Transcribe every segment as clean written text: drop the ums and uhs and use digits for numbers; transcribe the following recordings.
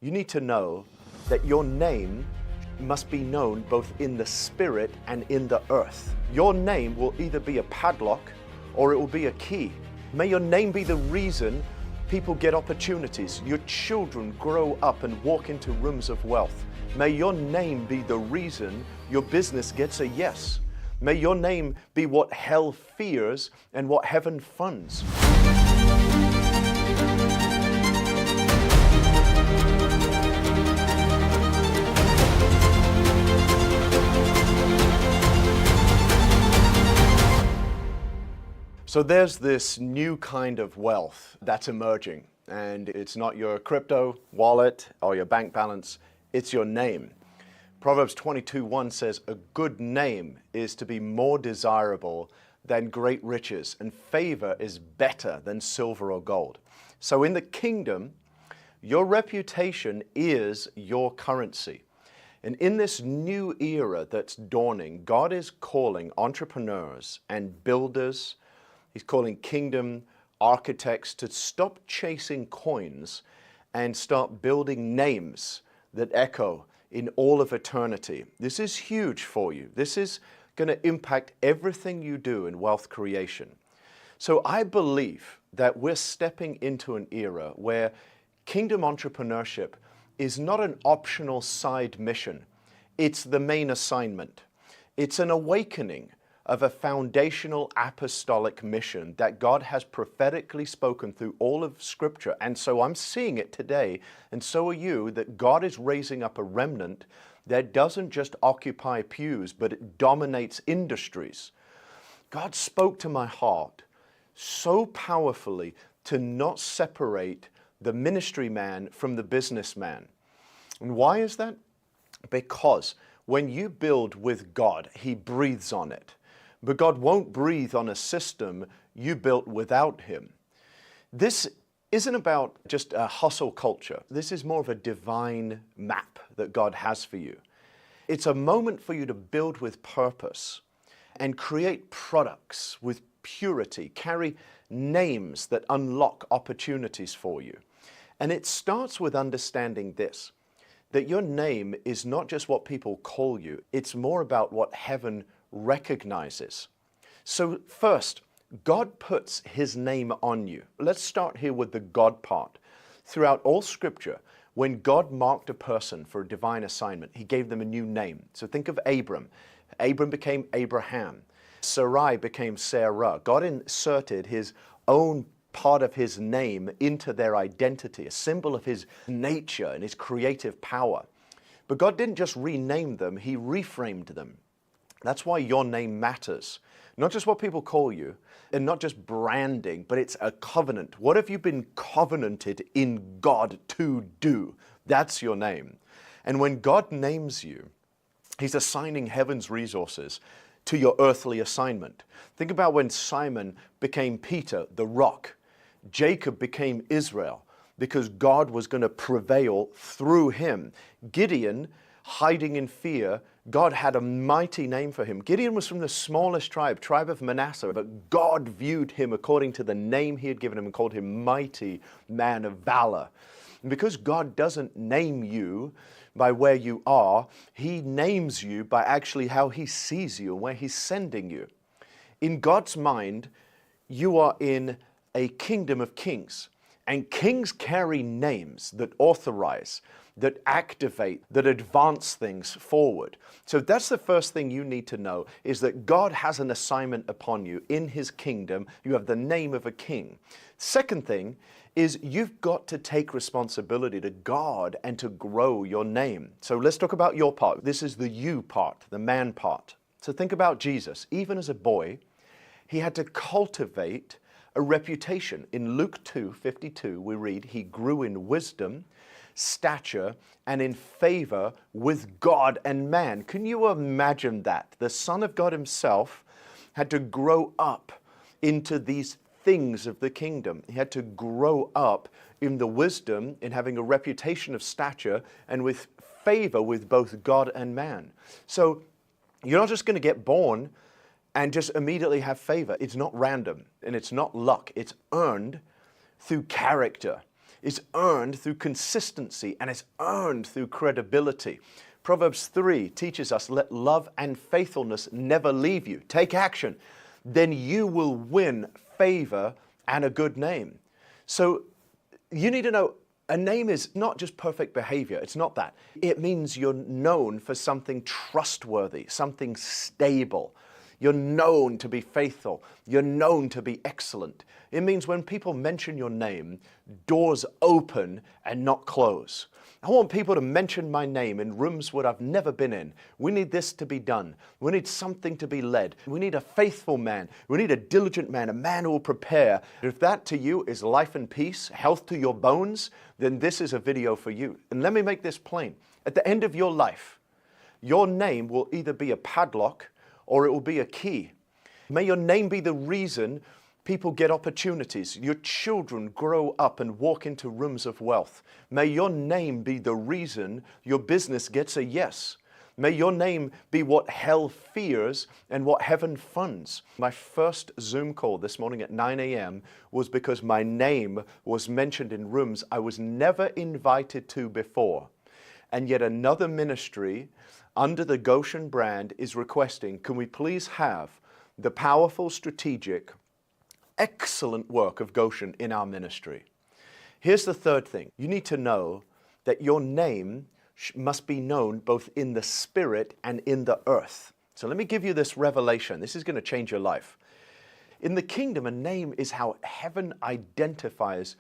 You need to know that your name must be known both in the spirit and in the earth. Your name will either be a padlock or it will be a key. May your name be the reason people get opportunities. Your children grow up and walk into rooms of wealth. May your name be the reason your business gets a yes. May your name be what hell fears and what heaven funds. So there's this new kind of wealth that's emerging, and it's not your crypto wallet or your bank balance, it's your name. Proverbs 22:1 says, "A good name is to be more desirable than great riches, and favor is better than silver or gold." So in the kingdom, your reputation is your currency. And in this new era that's dawning, God is calling entrepreneurs and builders, He's calling kingdom architects to stop chasing coins and start building names that echo in all of eternity. This is huge for you. This is going to impact everything you do in wealth creation. So I believe that we're stepping into an era where kingdom entrepreneurship is not an optional side mission. It's the main assignment. It's an awakening of a foundational apostolic mission that God has prophetically spoken through all of Scripture. And so I'm seeing it today, and so are you, that God is raising up a remnant that doesn't just occupy pews, but it dominates industries. God spoke to my heart so powerfully to not separate the ministry man from the businessman. And why is that? Because when you build with God, He breathes on it. But God won't breathe on a system you built without Him. This isn't about just a hustle culture. This is more of a divine map that God has for you. It's a moment for you to build with purpose and create products with purity, carry names that unlock opportunities for you. And it starts with understanding this, that your name is not just what people call you, it's more about what heaven recognizes. So first, God puts His name on you. Let's start here with the God part. Throughout all Scripture, when God marked a person for a divine assignment, He gave them a new name. So think of Abram. Abram became Abraham. Sarai became Sarah. God inserted His own part of His name into their identity, a symbol of His nature and His creative power. But God didn't just rename them, He reframed them. That's why your name matters. Not just what people call you, and not just branding, but it's a covenant. What have you been covenanted in God to do? That's your name. And when God names you, He's assigning heaven's resources to your earthly assignment. Think about when Simon became Peter, the rock. Jacob became Israel, because God was going to prevail through him. Gideon, hiding in fear, God had a mighty name for him. Gideon was from the smallest tribe of Manasseh, but God viewed him according to the name He had given him and called him mighty man of valor. And because God doesn't name you by where you are, He names you by actually how He sees you and where He's sending you. In God's mind, you are in a kingdom of kings. And kings carry names that authorize, that activate, that advance things forward. So that's the first thing you need to know, is that God has an assignment upon you in His kingdom. You have the name of a king. Second thing is you've got to take responsibility to guard and to grow your name. So let's talk about your part. This is the you part, the man part. So think about Jesus. Even as a boy, He had to cultivate a reputation. In Luke 2:52, we read, He grew in wisdom, stature, and in favor with God and man. Can you imagine that? The Son of God Himself had to grow up into these things of the kingdom. He had to grow up in the wisdom, in having a reputation of stature, and with favor with both God and man. So you're not just going to get born and just immediately have favor. It's not random, and it's not luck. It's earned through character. is earned through consistency and is earned through credibility. Proverbs 3 teaches us, let love and faithfulness never leave you. Take action. Then you will win favor and a good name. So you need to know, a name is not just perfect behavior. It's not that. It means you're known for something trustworthy, something stable. You're known to be faithful. You're known to be excellent. It means when people mention your name, doors open and not close. I want people to mention my name in rooms where I've never been in. We need this to be done. We need something to be led. We need a faithful man. We need a diligent man, a man who will prepare. If that to you is life and peace, health to your bones, then this is a video for you. And let me make this plain. At the end of your life, your name will either be a padlock or it will be a key. May your name be the reason people get opportunities. Your children grow up and walk into rooms of wealth. May your name be the reason your business gets a yes. May your name be what hell fears and what heaven funds. My first Zoom call this morning at 9 a.m. was because my name was mentioned in rooms I was never invited to before. And yet another ministry under the Goshen brand is requesting, can we please have the powerful, strategic, excellent work of Goshen in our ministry? Here's the third thing. You need to know that your name must be known both in the spirit and in the earth. So let me give you this revelation. This is going to change your life. In the kingdom, a name is how heaven identifies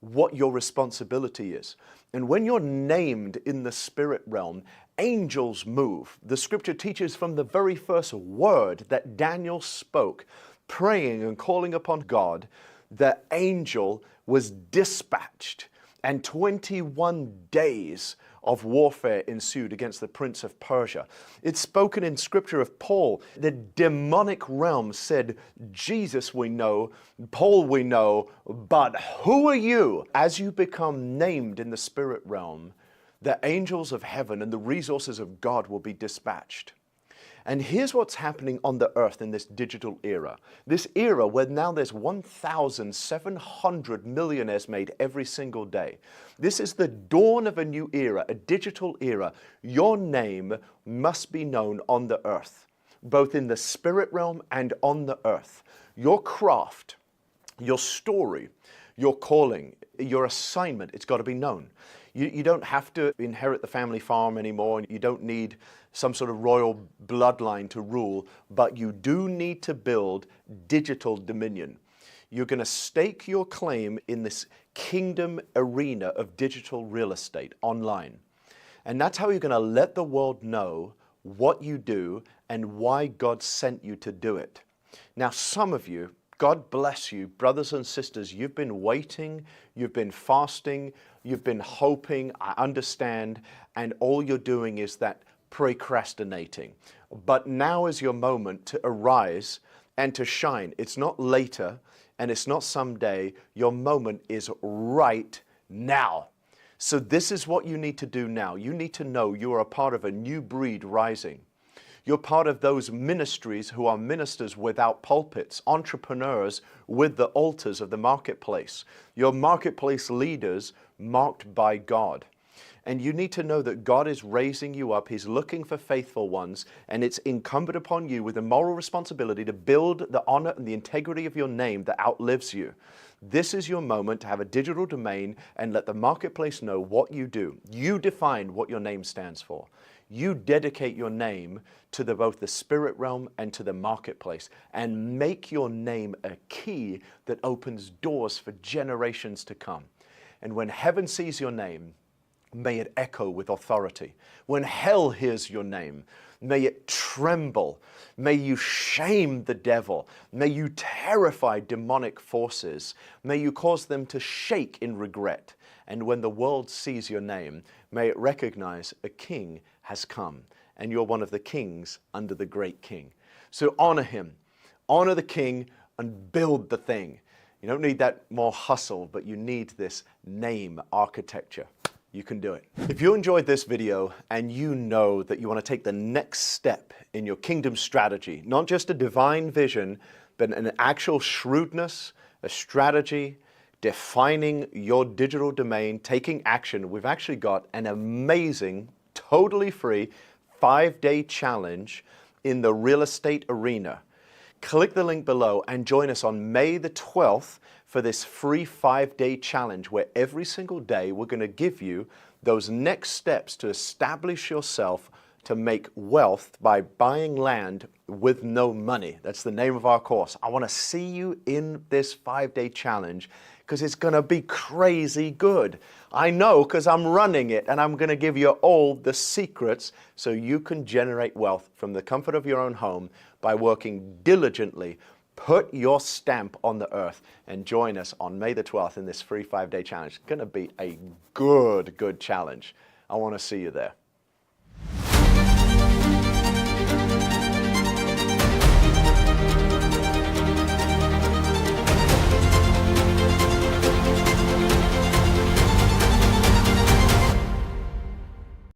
what your responsibility is. And when you're named in the spirit realm, angels move. The scripture teaches from the very first word that Daniel spoke, praying and calling upon God, the angel was dispatched, and 21 days of warfare ensued against the prince of Persia. It's spoken in scripture of Paul. The demonic realm said, Jesus we know, Paul we know, but who are you? As you become named in the spirit realm, the angels of heaven and the resources of God will be dispatched. And here's what's happening on the earth in this digital era. This era where now there's 1,700 millionaires made every single day. This is the dawn of a new era, a digital era. Your name must be known on the earth, both in the spirit realm and on the earth. Your craft, your story, your calling, your assignment, it's got to be known. You don't have to inherit the family farm anymore. You don't need some sort of royal bloodline to rule, but you do need to build digital dominion. You're going to stake your claim in this kingdom arena of digital real estate online. And that's how you're going to let the world know what you do and why God sent you to do it. Now, some of you, God bless you, brothers and sisters, you've been waiting, you've been fasting, you've been hoping, I understand, and all you're doing is that procrastinating. But now is your moment to arise and to shine. It's not later and it's not someday. Your moment is right now. So this is what you need to do now. You need to know you are a part of a new breed rising. You're part of those ministries who are ministers without pulpits, entrepreneurs with the altars of the marketplace. You're marketplace leaders marked by God. And you need to know that God is raising you up. He's looking for faithful ones. And it's incumbent upon you with a moral responsibility to build the honor and the integrity of your name that outlives you. This is your moment to have a digital domain and let the marketplace know what you do. You define what your name stands for. You dedicate your name to both the spirit realm and to the marketplace, and make your name a key that opens doors for generations to come. And when heaven sees your name, may it echo with authority. When hell hears your name, may it tremble. May you shame the devil. May you terrify demonic forces. May you cause them to shake in regret. And when the world sees your name, may it recognize a king has come, and you're one of the kings under the great king. So honor him, honor the king, and build the thing. You don't need that more hustle, but you need this name architecture. You can do it. If you enjoyed this video and you know that you want to take the next step in your kingdom strategy, not just a divine vision, but an actual shrewdness, a strategy, defining your digital domain, taking action. We've actually got an amazing, totally free 5-day challenge in the real estate arena. Click the link below and join us on May the 12th for this free 5-day challenge where every single day we're going to give you those next steps to establish yourself to make wealth by buying land with no money. That's the name of our course. I want to see you in this 5-day challenge because it's going to be crazy good. I know because I'm running it, and I'm going to give you all the secrets so you can generate wealth from the comfort of your own home by working diligently. Put your stamp on the earth and join us on May the 12th in this free 5-day challenge. It's going to be a good challenge. I want to see you there.